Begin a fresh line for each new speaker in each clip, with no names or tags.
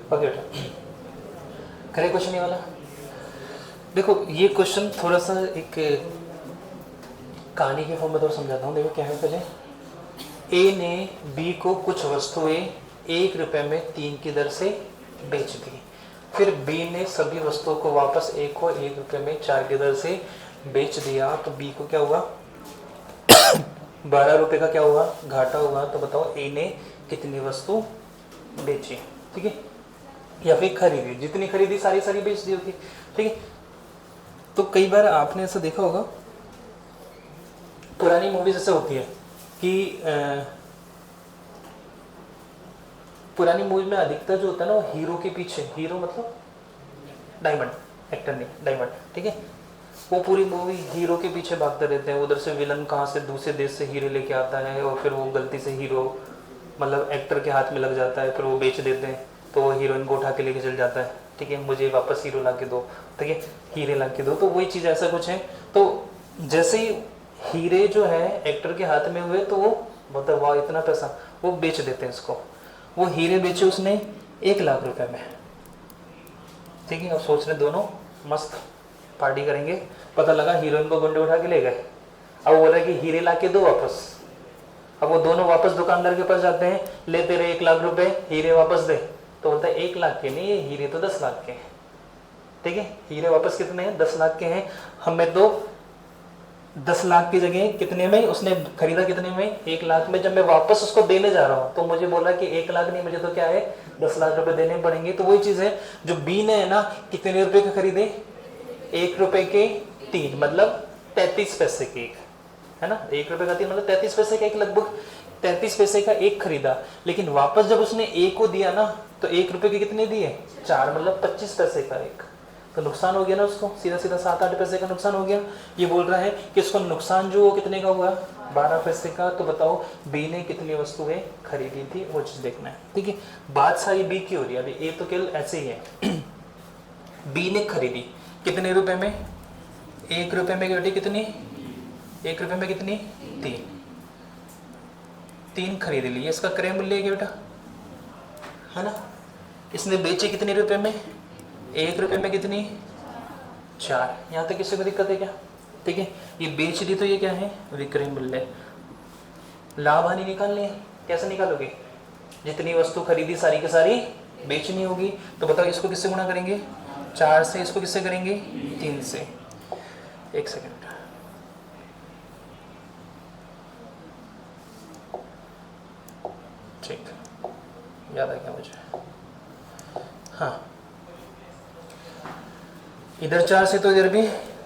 Okay बेटा, करे question ये वाला। देखो ये क्वेश्चन थोड़ा सा एक कहानी के फॉर्म में तो समझाता हूँ। देखो क्या है, पहले ए ने बी को कुछ वस्तुएं 1 रुपए में 3 की दर से बेच दी। फिर बी ने सभी वस्तुओं को वापस ए को 1 रुपए में 4 की दर से बेच दिया। तो बी को क्या हुआ, 12 रुपए का क्या हुआ, घाटा हुआ। तो बताओ ए ने कितनी वस्तु बेची, ठीक है, या फिर खरीदी। जितनी खरीदी सारी सारी बेच दी होगी, ठीक है। तो कई बार आपने ऐसा देखा होगा, पुरानी मूवीज ऐसे होती है कि पुरानी मूवी में अधिकतर जो होता है ना, वो हीरो के पीछे, हीरो मतलब डायमंड, एक्टर नहीं डायमंड, ठीक है, वो पूरी मूवी हीरो के पीछे भागते रहते हैं। उधर से विलन कहाँ से दूसरे देश से हीरो लेके आता है और फिर वो गलती से हीरो मतलब एक्टर के हाथ में लग जाता है, फिर वो बेच देते हैं। तो वो हीरोइन को उठा के लेके चल जाता है, ठीक है, मुझे वापस हीरो ला के दो, ठीक है, हीरे ला के दो। तो वही चीज़ ऐसा कुछ है। तो जैसे ही हीरे जो है एक्टर के हाथ में हुए, तो वो मतलब वाह इतना पैसा, वो बेच देते हैं इसको। वो हीरे बेचे उसने 1 लाख रुपए में, ठीक है। अब सोच रहे दोनों मस्त पार्टी करेंगे, पता लगा हीरोइन को गुंडे उठा के ले गए। अब बोल रहे कि हीरे ला के दो वापस। अब वो दोनों वापस दुकानदार के पास जाते हैं, लेते रहे 1 लाख रुपए, हीरे वापस दे। तो बोलता है 1 लाख के नहीं, ये हीरे तो 10 लाख के हैं, ठीक है। हीरे वापस कितने हैं, 10 लाख के हैं। हमें तो 10 लाख की जगह कितने में उसने खरीदा, कितने में, 1 लाख में। जब मैं वापस उसको देने जा रहा हूँ तो मुझे बोला कि 1 लाख नहीं, मुझे तो क्या है 10 लाख रुपए देने पड़ेंगे। तो वही चीज है, जो बी ने है ना कितने रुपए के खरीदे, 1 रुपए के 3, मतलब 33 पैसे के एक, है ना। 1 रुपए का 3 मतलब 33 पैसे का एक, लगभग 33 पैसे का एक खरीदा। लेकिन वापस जब उसने ए को दिया ना, तो 1 रुपए के कितने दिए, 4, मतलब 25 पैसे का एक। तो नुकसान हो गया ना उसको, सीधा सीधा 7-8 पैसे का नुकसान हो गया। ये बोल रहा है कि उसको नुकसान जो कितने का हुआ, 12 पैसे का। तो बताओ बी ने कितनी वस्तुएं खरीदी थी, वो चीज देखना है, ठीक है। बात सारी बी की हो रही है अभी, ए तो केवल ऐसे ही है। बी ने खरीदी कितने रुपए में, 1 रुपए में बेटी कितनी, 1 रुपए में कितनी, 3 खरीद ली। इसका क्रय मूल्य है बेटा, है ना। इसने बेचे कितने रुपए में, 1 रुपए में कितनी, 4। यहाँ तक किसी को दिक्कत है क्या, ठीक है। ये बेच दी तो ये क्या है, विक्रय मूल्य। लाभ हानि निकालनी है, कैसे निकालोगे, जितनी वस्तु खरीदी सारी की सारी बेचनी होगी। तो बताओ इसको किससे गुणा करेंगे, 4 से। इसको किससे करेंगे, 3 से। एक सेकंड, ठीक, याद आ गया मुझे। हाँ, इधर 4 से तो इधर भी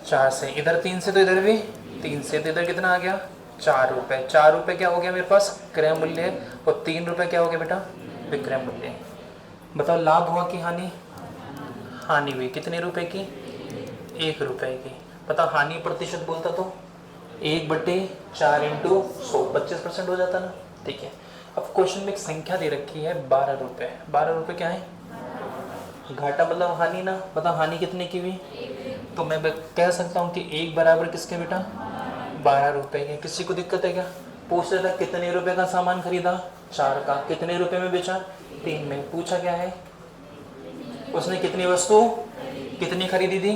4 से, इधर 3 से तो इधर भी 3 से। तो इधर कितना आ गया, 4 रुपए। 4 रुपए क्या हो गया मेरे पास, क्रय मूल्य है। और 3 रुपए क्या हो गया बेटा, विक्रय मूल्य। बताओ लाभ हुआ कि हानि, हानि हुई। कितने रुपए की, 1 रुपए की। बताओ हानि प्रतिशत बोलता तो 1/4 इंटू 100, 25% हो जाता ना, ठीक है। अब क्वेश्चन में एक संख्या दे रखी है 12 रुपए। 12 रुपए क्या है, घाटा मतलब हानि ना। बताओ हानि कितने की हुई, तो मैं कह सकता हूँ कि 1 बराबर किसके बेटा, 12 रुपए के। किसी को दिक्कत है क्या, पूछ रहा था कितने रुपए का सामान खरीदा, 4 का। कितने रुपए में बेचा, 3 में। पूछा क्या है, उसने कितनी वस्तु कितनी खरीदी थी,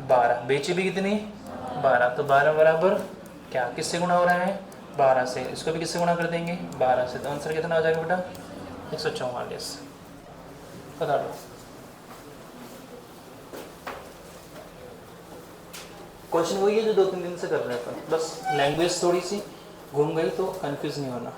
12, बेची भी कितनी, 12। तो 12 बराबर क्या, किससे गुणा हो रहा है, 12 से। इसको भी किससे गुणा कर देंगे, 12 से। तो आंसर कितना हो जाएगा बेटा, 144। बता दो। क्वेश्चन वही है जो 2-3 दिन से कर रहे थे, बस लैंग्वेज थोड़ी सी घूम गई तो कंफ्यूज नहीं होना।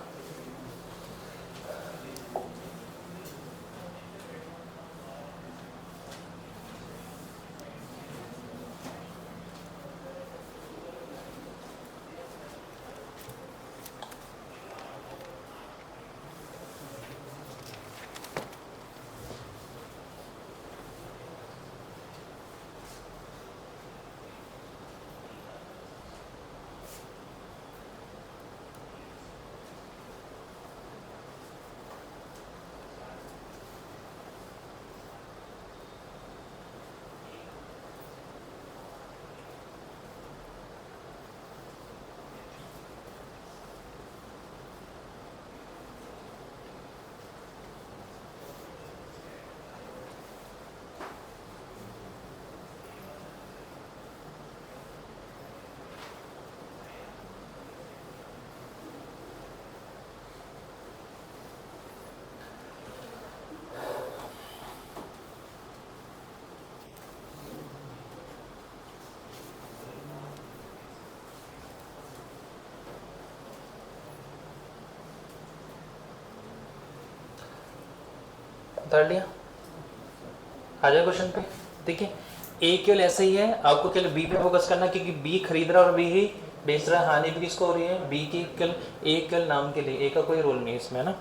उतार लिया, आ जाए क्वेश्चन पे। देखिए ए केवल ऐसे ही है, आपको केवल बी पे फोकस करना, क्योंकि बी खरीद रहा है और बी ही बेच रहा है, हानि भी किसको हो रही है, बी की। केवल ए केवल नाम के लिए, ए का कोई रोल नहीं है इसमें, है ना।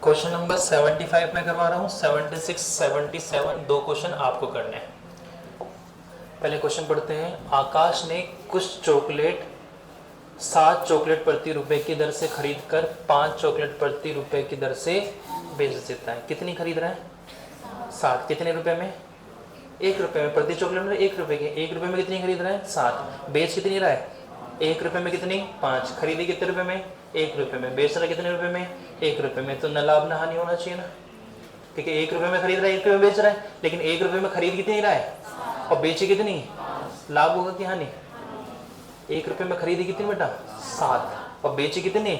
क्वेश्चन नंबर 75 में करवा रहा हूँ, 76 77 दो क्वेश्चन आपको करने हैं। पहले क्वेश्चन पढ़ते हैं। आकाश ने कुछ चॉकलेट 7 चॉकलेट प्रति रुपए की दर से खरीद कर 5 चॉकलेट प्रति रुपए की दर से बेच देता है। कितनी खरीद रहा है, 7। कितने रुपए में, 1 रुपए में। प्रति चॉकलेट में 1 रुपए के, 1 रुपए में कितनी खरीद रहा है, 7। बेच कितनी रहा है, 1 रुपए में कितनी, 5। खरीदी कितने रुपए में, 1 रुपए में। बेच रहा है कितने रुपए में, 1 रुपए में। तो न लाभ न हानि होना चाहिए ना, क्योंकि 1 रुपए में खरीद रहा है, 1 रुपए में बेच रहा है। लेकिन 1 रुपए में खरीद कितनी रहा है और बेची कितनी, लाभ होगा कि हानि। 1 रुपए में खरीदी कितनी बेटा, 7, और बेची कितनी,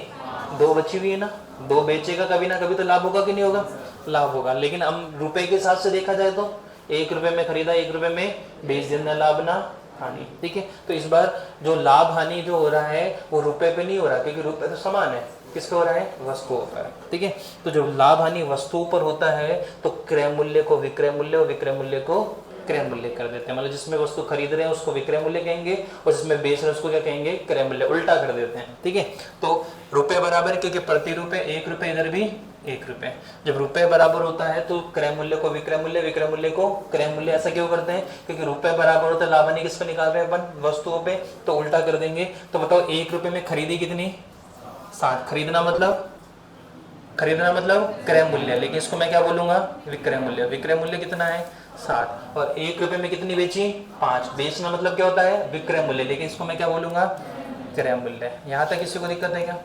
2 बची हुई है ना। 2 बेचेगा कभी ना कभी तो लाभ होगा कि नहीं होगा, लाभ होगा। लेकिन हम रुपए के हिसाब से देखा जाए तो 1 रुपए में खरीदा, 1 रुपए में बेच देना, लाभ ना हानि। ठीक है, तो इस बार जो लाभ हानि जो हो रहा है वो रुपए पे नहीं हो रहा, क्योंकि रुपए तो समान है, किस पे हो रहा है, वस्तुओं पर। ठीक है, तो जो लाभ हानि वस्तुओं पर होता है तो क्रय मूल्य को विक्रय मूल्य और विक्रय मूल्य को क्रय मूल्य कर देते हैं। मतलब जिसमें वस्तु खरीद रहे हैं उसको विक्रय मूल्य कहेंगे और जिसमें बेच रहे हैं उसको क्या कहेंगे, क्रय मूल्य। उल्टा कर देते हैं। ठीक है, तो रुपए बराबर, क्योंकि प्रति रुपए 1 रुपए, इधर भी 1 रुपए। जब रुपए बराबर होता है तो क्रय मूल्य को विक्रय मूल्य, विक्रय मूल्य को क्रय मूल्य। ऐसा क्यों करते हैं, क्योंकि रुपए बराबर होता है, लाभ हानि किस पे निकाल रहे हैं अपन, वस्तुओं पे। तो उल्टा कर देंगे। तो बताओ 1 रुपए में खरीदी कितनी, 7। खरीदना मतलब क्रय मूल्य, लेकिन इसको मैं क्या बोलूंगा, विक्रय मूल्य। विक्रय मूल्य कितना है, 7। और 1 रुपए में कितनी बेची, 5। बेचना मतलब क्या होता है, विक्रय मूल्य, लेकिन इसको मैं क्या बोलूंगा, क्रय मूल्य। यहां तक किसी को दिक्कत है क्या।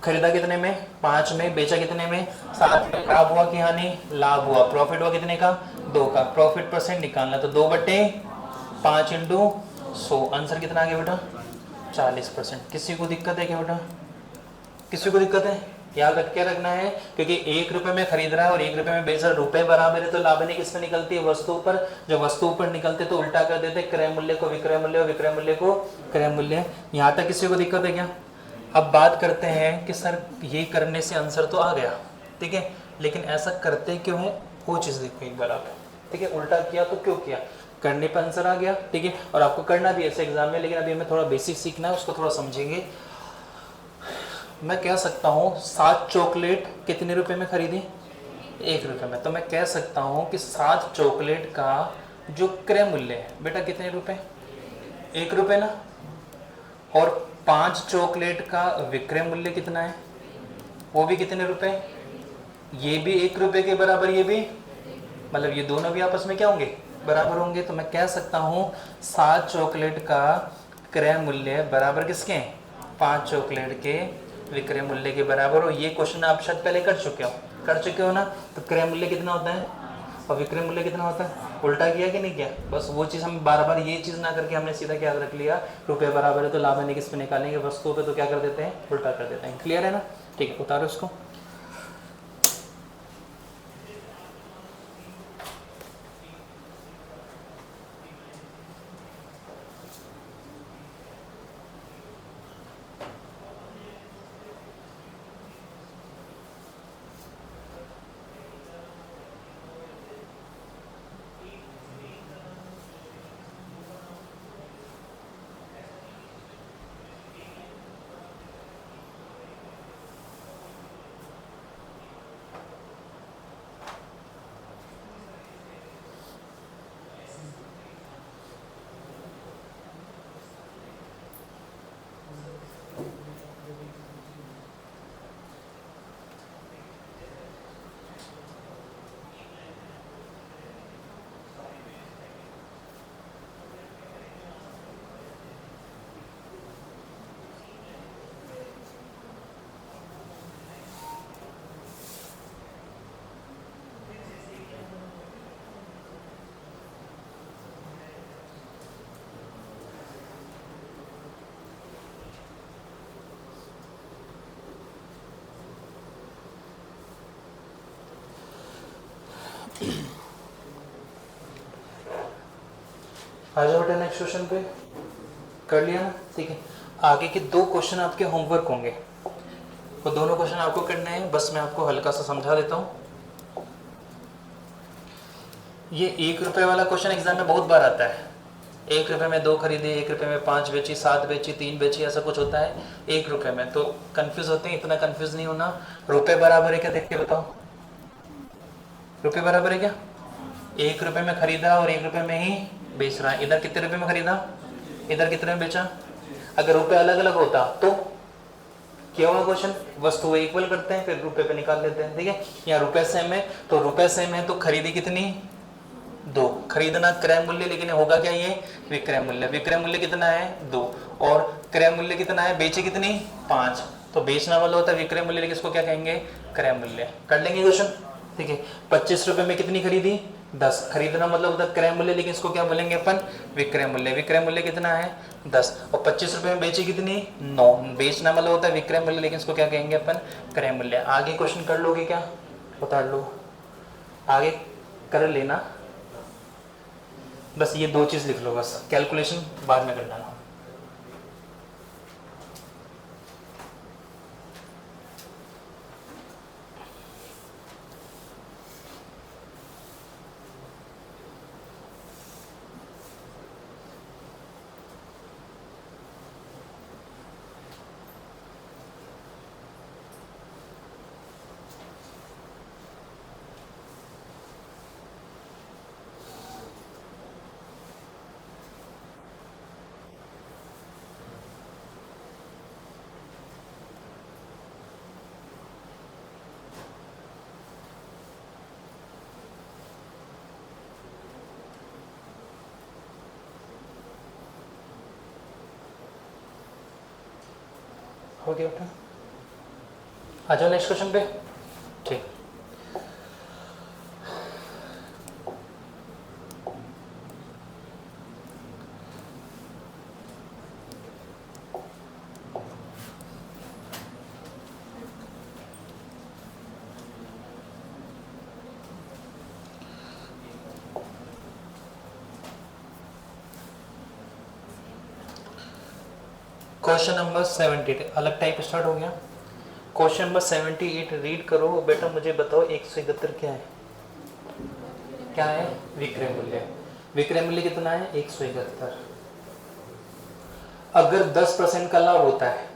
खरीदा कितने में, 5 में। बेचा कितने में, 7 में। लाभ हुआ कि हानि, लाभ हुआ। प्रॉफिट हुआ कितने का, 2 का। प्रॉफिट परसेंट निकालना, तो 2/5 इंटू 100। आंसर कितना आ गया बेटा, 40%। किसी को दिक्कत है क्या बेटा, किसी को दिक्कत है, याद रख के रखना है। क्योंकि 1 रुपए में खरीद रहा है और 1 रुपए में बेच रहा है, रुपए बराबर है, तो लाभ हानि किस पे निकलती है, वस्तु पर। जब वस्तु पर निकलते तो उल्टा कर देते, क्रय मूल्य को विक्रय मूल्य और विक्रय मूल्य को क्रय मूल्य। यहाँ तक किसी को दिक्कत है क्या। अब बात करते हैं कि सर ये करने से आंसर तो आ गया, ठीक है, लेकिन ऐसा करते क्यों है, वो चीज देखो एक बार आप। ठीक है, उल्टा किया तो क्यों किया, करने पर आंसर आ गया। ठीक है, और आपको करना भी ऐसे एग्जाम में, लेकिन अभी हमें थोड़ा बेसिक सीखना है, उसको थोड़ा समझेंगे। मैं कह सकता हूँ 7 चॉकलेट कितने रुपए में खरीदी, 1 रुपए में। तो मैं कह सकता हूँ कि 7 चॉकलेट का जो क्रय मूल्य है बेटा कितने रुपए, 1 रुपए ना। और 5 चॉकलेट का विक्रय मूल्य कितना है, वो भी कितने रुपए, ये भी 1 रुपए के बराबर, ये भी, मतलब ये दोनों भी आपस में क्या होंगे, बराबर होंगे। तो मैं कह सकता हूँ 7 चॉकलेट का क्रय मूल्य बराबर किसके, 5 चॉकलेट के विक्रय मूल्य के बराबर। और ये क्वेश्चन आप शायद पहले कर चुके हो ना। तो क्रय मूल्य कितना होता है और विक्रय मूल्य कितना होता है, उल्टा किया कि नहीं किया। बस वो चीज़ हम बार बार ये चीज़ ना करके हमने सीधा क्या रख लिया, रुपये बराबर है तो लाभ हानि किस पे निकालेंगे, वस्तुओं पे, तो क्या कर देते हैं, उल्टा कर देते हैं। क्लियर है ना, ठीक है, उतारो इसको। आ जाओ बेटा नेक्स्ट क्वेश्चन पे, कर लिया ना, ठीक है। आगे के 2 क्वेश्चन आपके होमवर्क होंगे, वो दोनों क्वेश्चन आपको करने हैं, बस मैं आपको हल्का सा समझा देता हूँ। ये 1 रुपए वाला क्वेश्चन एग्जाम में बहुत बार आता है। 1 रुपए में 2 खरीदे, 1 रुपए में 5 बेची, 7 बेची, 3 बेची, ऐसा कुछ होता है 1 रुपए में। तो कंफ्यूज होते हैं, इतना कंफ्यूज नहीं होना। रुपए बराबर है क्या, देख के बताओ, रुपए बराबर है क्या? 1 रुपए में खरीदा और 1 रुपए में ही बेच रहा है। इधर कितने रुपए में खरीदा, इधर कितने में बेचा? अगर रुपए अलग अलग होता तो क्या होगा क्वेश्चन, वस्तु इक्वल करते हैं फिर रुपए पे निकाल लेते हैं, ठीक है। यहाँ रुपए सेम है तो रुपए सेम है तो खरीदी कितनी, 2। खरीदना क्रय मूल्य, लेकिन होगा क्या ये विक्रय मूल्य। विक्रय मूल्य कितना है 2 और क्रय मूल्य कितना है, बेचे कितनी 5, तो बेचना वाला होता है विक्रय मूल्य, लेकिन इसको क्या कहेंगे क्रय मूल्य। कर लेंगे क्वेश्चन, ठीक है। 25 रुपए में कितनी खरीदी 10, खरीदना मतलब होता है क्रय मूल्य, लेकिन इसको क्या बोलेंगे अपन विक्रय मूल्य। विक्रय मूल्य कितना है 10 और 25 रुपए में बेची कितनी 9, बेचना मतलब होता है विक्रय मूल्य, लेकिन इसको क्या कहेंगे अपन क्रय मूल्य। आगे क्वेश्चन कर लोगे क्या, बता लो, आगे कर लेना, बस ये 2 चीज लिख लो, बस कैलकुलेशन बाद में कर लेना। हो गया बेटा, आ जाओ नेक्स्ट क्वेश्चन पे, ठीक। क्वेश्चन नंबर 78 अलग टाइप स्टार्ट हो गया। क्वेश्चन नंबर 78 रीड करो बेटा, मुझे बताओ 171 क्या है, क्या है विक्रय मूल्य। विक्रय मूल्य कितना है 171। अगर 10% का लाभ होता है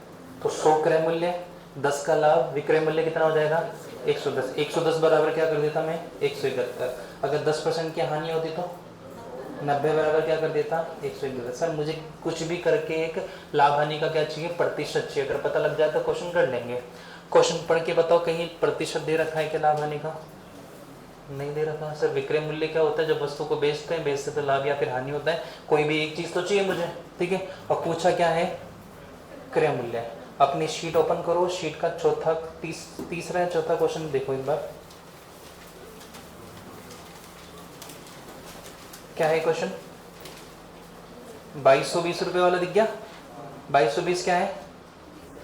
तो 100 क्रय मूल्य, 10 का लाभ, विक्रय मूल्य कितना हो जाएगा 110। 110 बराबर क्या कर देता मैं 171। अगर 10% की हानि होती तो 90 बराबर क्या कर देता 111। सर मुझे कुछ भी करके एक लाभ हानि का क्या चाहिए, प्रतिशत चाहिए। अगर पता लग जाए तो क्वेश्चन कर लेंगे। क्वेश्चन पढ़ के बताओ कहीं प्रतिशत दे रखा है क्या लाभ हानि का, नहीं दे रखा। सर विक्रय मूल्य क्या होता है, जब वस्तु को बेचते हैं, बेचते तो लाभ या फिर हानि होता है, कोई भी एक चीज तो चाहिए मुझे, ठीक है। और पूछा क्या है क्रय मूल्य। अपनी शीट ओपन करो, शीट का चौथा तीसरा या चौथा क्वेश्चन देखो एक बार, क्या है क्वेश्चन 2220 रुपए वाला दिख गया। 2220 क्या है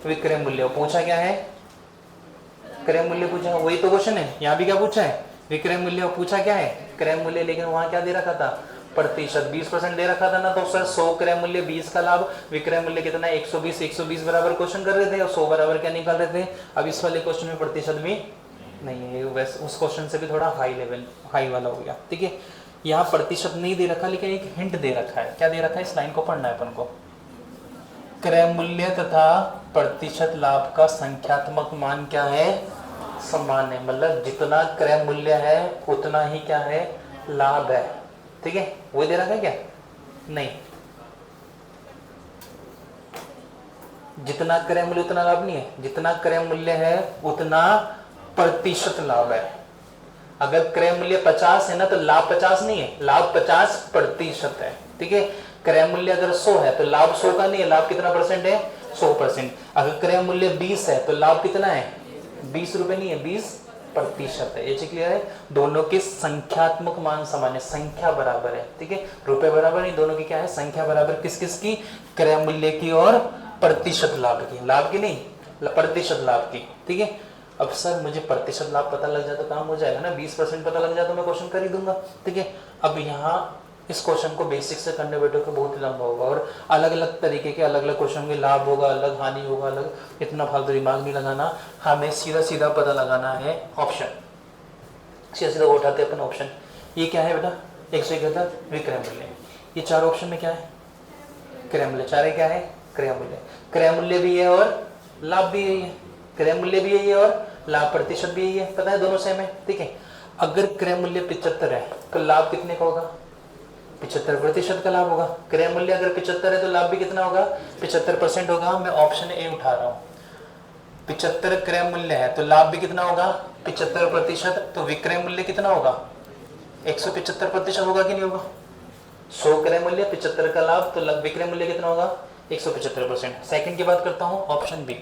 विक्रय मूल्य, पूछा क्या है क्रय मूल्य पूछा, वही तो क्वेश्चन है। यहाँ भी क्या पूछा है विक्रय मूल्य, पूछा क्या है क्रय मूल्य, लेकिन वहां क्या दे रखा था प्रतिशत 20% दे रखा था ना। तो सर 100 क्रय मूल्य 20 का लाभ, विक्रय मूल्य कितना 120, 120 बराबर क्वेश्चन कर रहे थे और 100 बराबर क्या निकाल रहे थे। अब इस वाले क्वेश्चन में प्रतिशत भी नहीं है, वैसे उस क्वेश्चन से भी थोड़ा हाई लेवल हाई वाला हो गया, ठीक है। यहाँ प्रतिशत नहीं दे रखा, लेकिन एक हिंट दे रखा है। क्या दे रखा है, इस लाइन को पढ़ना है अपन को। क्रय मूल्य तथा प्रतिशत लाभ का संख्यात्मक मान क्या है, समान है। मतलब जितना क्रय मूल्य है उतना ही क्या है लाभ है, ठीक है। वो दे रखा है क्या, नहीं, जितना क्रय मूल्य उतना लाभ नहीं है, जितना क्रय मूल्य है उतना प्रतिशत लाभ है। अगर क्रय मूल्य 50 है ना तो लाभ 50 नहीं है, लाभ 50% है, ठीक है। क्रय मूल्य अगर 100 है तो लाभ 100 का नहीं है, लाभ कितना परसेंट है 100%। अगर क्रय मूल्य 20 है तो लाभ कितना है 20 रुपए नहीं है 20% है। ये चीज क्लियर है, दोनों के संख्यात्मक मान समान है, संख्या बराबर है, ठीक है। रुपए बराबर नहीं, दोनों की क्या है संख्या बराबर, किस किस की, क्रय मूल्य की और प्रतिशत लाभ की, लाभ की नहीं प्रतिशत लाभ की, ठीक है। अब सर मुझे प्रतिशत लाभ पता लग जाए तो काम हो जाएगा ना, 20% पता लग जाए तो मैं क्वेश्चन कर ही दूंगा, ठीक है। अब यहाँ इस क्वेश्चन को बेसिक से करने बैठो बहुत लंबा होगा, और अलग अलग तरीके के अलग अलग क्वेश्चन में लाभ होगा, अलग हानि होगा, अलग, इतना फालतू दिमाग नहीं लगाना, हमें सीधा सीधा पता लगाना है ऑप्शन, सीधा सीधा उठाते अपन ऑप्शन। ये क्या है बेटा, 171 विक्रय मूल्य। ये चार ऑप्शन में क्या है, क्रय मूल्य, चारे क्या है क्रय मूल्य। क्रय मूल्य भी है और लाभ भी यही है, क्रय मूल्य भी यही है और लाभ प्रतिशत भी यही है, पता है दोनों सेम है, ठीक है। अगर क्रय मूल्य 75 है तो लाभ कितने का होगा, 75% का लाभ होगा। क्रय मूल्य अगर 75 है तो लाभ भी कितना होगा, 75% होगा। मैं ऑप्शन ए उठा रहा हूँ, 75 क्रय मूल्य है तो लाभ भी कितना होगा 75%, तो विक्रय मूल्य कितना होगा 175% होगा कि नहीं होगा। 100 क्रय मूल्य 75 का लाभ, तो विक्रय मूल्य कितना होगा 175%। सेकंड की बात करता हूँ, ऑप्शन बी,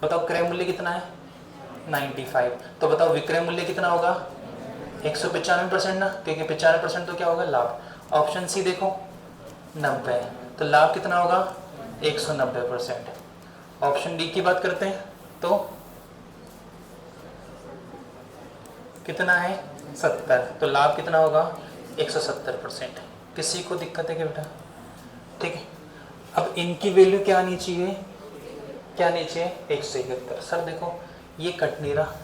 बताओ क्रय मूल्य कितना है 95, तो बताओ विक्रय मूल्य कितना होगा 195% ना, क्योंकि 95% तो क्या होगा लाभ। ऑप्शन सी देखो 90, तो लाभ कितना होगा 190%। ऑप्शन डी की बात करते हैं तो कितना है 70, तो लाभ कितना होगा 170%। किसी को दिक्कत है क्या बेटा, ठीक है। अब इनकी वैल्यू क्या आनी चाहिए, क्या आनी चाहिए 171। सर देखो ये कट नहीं रहा,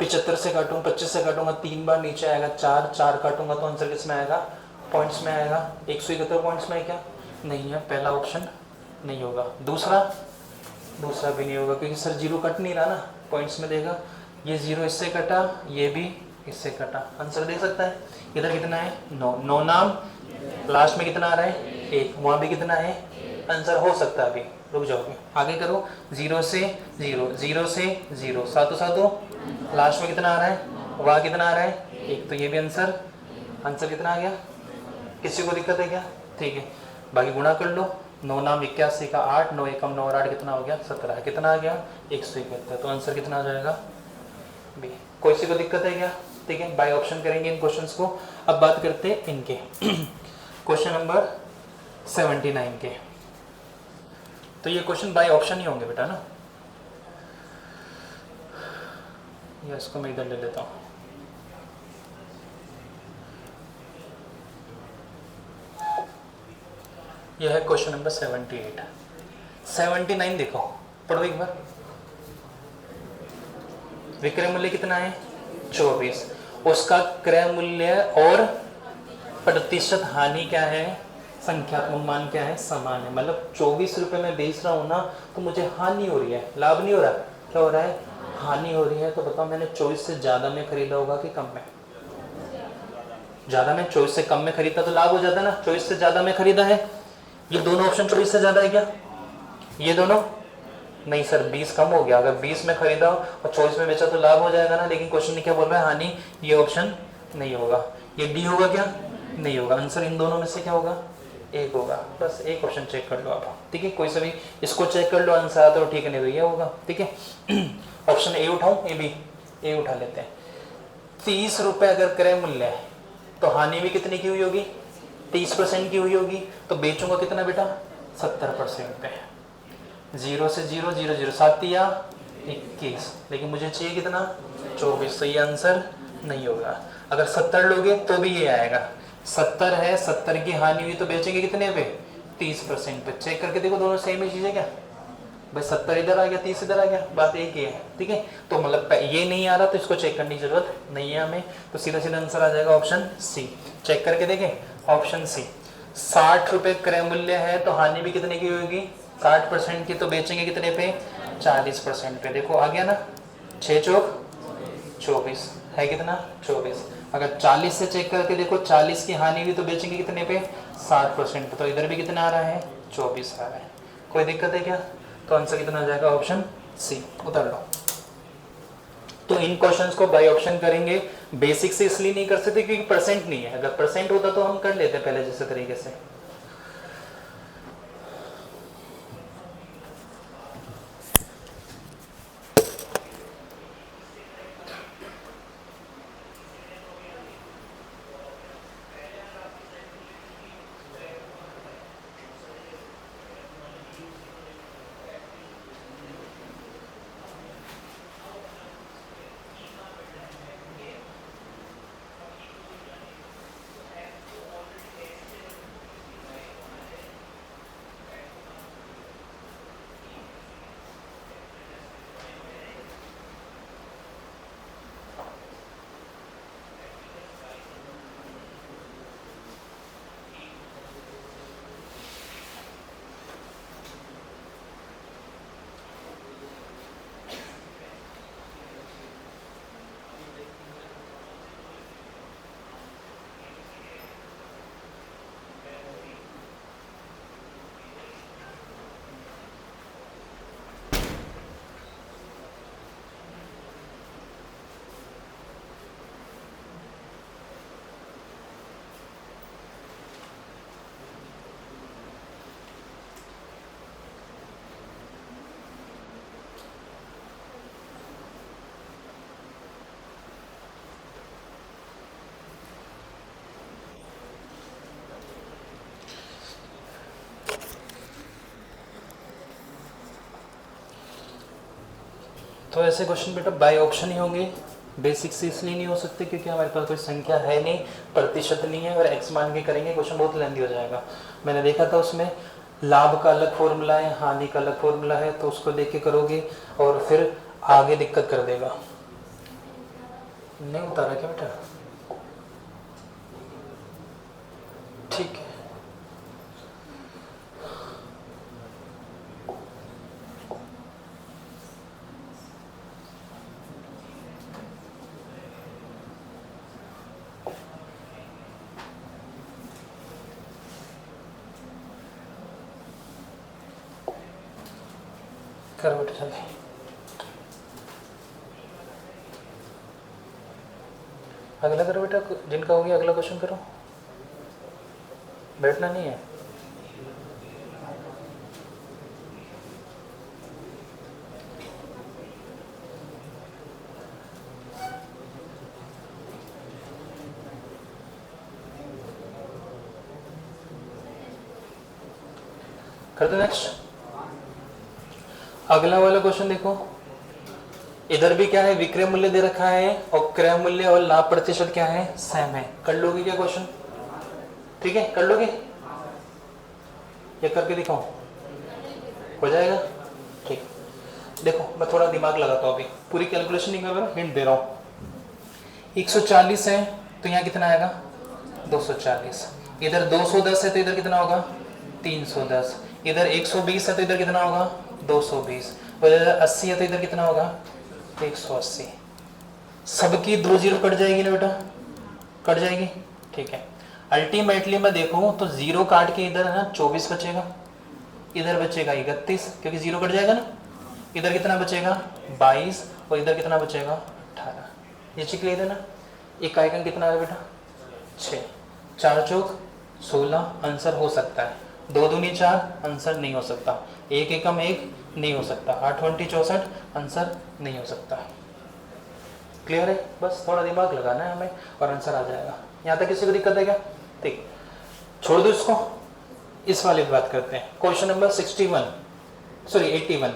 75 से काटूँ 25 से काटूंगा 3 बार नीचे आएगा, 4 काटूंगा तो आंसर किस में आएगा पॉइंट्स में आएगा। 171 पॉइंट्स में है क्या, नहीं है, पहला ऑप्शन नहीं होगा। दूसरा भी नहीं होगा, क्योंकि सर जीरो कट नहीं रहा ना, पॉइंट्स में देगा। ये जीरो इससे कटा, ये भी इससे कटा, आंसर दे सकता है। इधर कितना है 9 नाम, लास्ट में कितना आ रहा है 1, वहाँ भी कितना है, आंसर हो सकता है। अभी रुक जाओगे, आगे करो, 0 से 0, 0 से 0, सातों सातों, लास्ट में कितना आ रहा है, वहाँ कितना आ रहा है 1, तो ये भी आंसर कितना आ गया। किसी को दिक्कत है क्या, ठीक है। बाकी गुणा कर लो, 9 नाम 81 का 8, 9 एकम 9 और 8 कितना हो गया 17, कितना आ गया 171, तो आंसर कितना आ जाएगा बी। कोई सी को दिक्कत है क्या, ठीक है। बाय ऑप्शन करेंगे इन क्वेश्चंस को। अब बात करते हैं इनके क्वेश्चन नंबर 79 के। तो ये क्वेश्चन बाय ऑप्शन ही होंगे बेटा ना, या इसको मैं इधर ले लेता हूँ। यह है क्वेश्चन नंबर 78। 79 देखो, पढ़ो एक बार। विक्रय मूल्य कितना है 24, उसका क्रय मूल्य और प्रतिशत हानि क्या है, संख्यात्मक मान क्या है, समान है। मतलब 24 रुपए में बेच रहा हूँ ना, तो मुझे हानि हो रही है, लाभ नहीं हो रहा। क्या हो रहा है, हानि हो रही है। तो बताओ मैंने 24 से ज्यादा में खरीदा होगा कि कम में, ज्यादा में। 24 से कम में खरीदा तो लाभ हो जाता है ना, 24 से ज्यादा में खरीदा है। ये दोनों ऑप्शन 24 से ज्यादा है क्या, ये दोनों नहीं सर, 20 कम हो गया। अगर 20 में खरीदा और 24 में बेचा तो लाभ हो जाएगा ना, लेकिन क्वेश्चन क्या बोल रहा है हानि, ये ऑप्शन नहीं होगा। ये डी होगा क्या, नहीं होगा। आंसर इन दोनों में से क्या होगा, एक होगा। बस एक ऑप्शन चेक कर लो आप, ठीक है। कोई सा भी इसको चेक कर लो, आंसर आता हो ठीक है, नहीं तो ये होगा, ठीक है। ऑप्शन ए उठाऊं, ए बी, ए उठा लेते हैं। 30 रुपए अगर क्रय मूल्य है तो हानि भी कितनी की हुई होगी 30% की हुई होगी। तो बेचूंगा कितना बेटा 70% पे। 0 से 0, 0 0 7 या 21, लेकिन मुझे चाहिए कितना 24, तो ये आंसर नहीं होगा। अगर 70 लोगे तो भी ये आएगा। 70 है, 70 की हानि हुई तो बेचेंगे कितने पे 30% पे। चेक करके देखो दोनों सेम ही चीज है क्या भाई, 70 इधर आ गया 30 इधर आ गया, बात एक ही है, ठीक है। तो मतलब ये नहीं आ रहा तो इसको चेक करने की जरूरत नहीं है हमें, तो सीधा सीधा आंसर आ जाएगा ऑप्शन सी। चेक करके देखें ऑप्शन सी। 60 रुपए क्रय मूल्य है तो हानि भी कितने की होगी 60% की, तो बेचेंगे कितने पे 40% पे। देखो आ गया ना, 6 चौक 24 है कितना 24। अगर 40 से चेक करके देखो 40 की हानि हुई तो बेचेंगे कितने पे 60% पे, तो इधर भी कितना आ रहा है 24 आ रहा है। कोई दिक्कत है क्या, तो आंसर कितना आ जाएगा ऑप्शन सी। उतार लो। तो इन क्वेश्चंस को बाय ऑप्शन करेंगे। बेसिक से इसलिए नहीं कर सकते क्योंकि परसेंट नहीं है, अगर परसेंट होता तो हम कर लेते पहले जैसे तरीके से। तो ऐसे क्वेश्चन बेटा बाय ऑप्शन ही होंगे। बेसिक से इसलिए नहीं हो सकते क्योंकि हमारे पास कोई संख्या है नहीं, प्रतिशत नहीं है, और एक्स मान के करेंगे क्वेश्चन बहुत लेंदी हो जाएगा। मैंने देखा था उसमें लाभ का अलग फॉर्मूला है, हानि का अलग फॉर्मूला है, तो उसको लेके करोगे और फिर आगे दिक्कत कर देगा। नहीं उतारा क्या बेटा? ठीक है। करो बेटा जल्दी। अगला करो बेटा, जिनका हो गया अगला क्वेश्चन करो, बैठना नहीं है। कर दो नेक्स्ट। अगला वाला क्वेश्चन देखो, इधर भी क्या है, विक्रय मूल्य दे रखा है और क्रय मूल्य और लाभ प्रतिशत क्या है, सेम है। कर लोगे क्या क्वेश्चन? ठीक है, कर लोगे या करके दिखाऊं? हो जाएगा? ठीक। देखो मैं थोड़ा दिमाग लगाता हूं, अभी पूरी कैलकुलेशन नहीं कर रहा, हिंट दे रहा हूं। 140 है तो यहाँ कितना आएगा, 240। इधर 210 है तो इधर कितना होगा, 310। इधर 120 है तो इधर कितना होगा, 220। और इधर 80 है तो इधर कितना होगा, 180। सबकी 2 जीरो कट जाएगी ना बेटा, कट जाएगी। ठीक है, अल्टीमेटली मैं देखूं तो जीरो काट के इधर है ना 24 बचेगा, इधर बचेगा 31 क्योंकि जीरो कट जाएगा ना। इधर कितना बचेगा, 22, और इधर कितना बचेगा, 18। ये क्लियर है ना। इकाई अंक कितना है बेटा, 6। 4 चौक 16, आंसर हो सकता है। 2 दूनी 4, आंसर नहीं हो सकता। 1 एकम 1 नहीं हो सकता। 8 20 64, आंसर नहीं हो सकता। क्लियर है? बस थोड़ा दिमाग लगाना है हमें और आंसर आ जाएगा। यहाँ तक किसी को दिक्कत है क्या? ठीक, छोड़ दो इसको, इस वाले की बात करते हैं। Question number 81।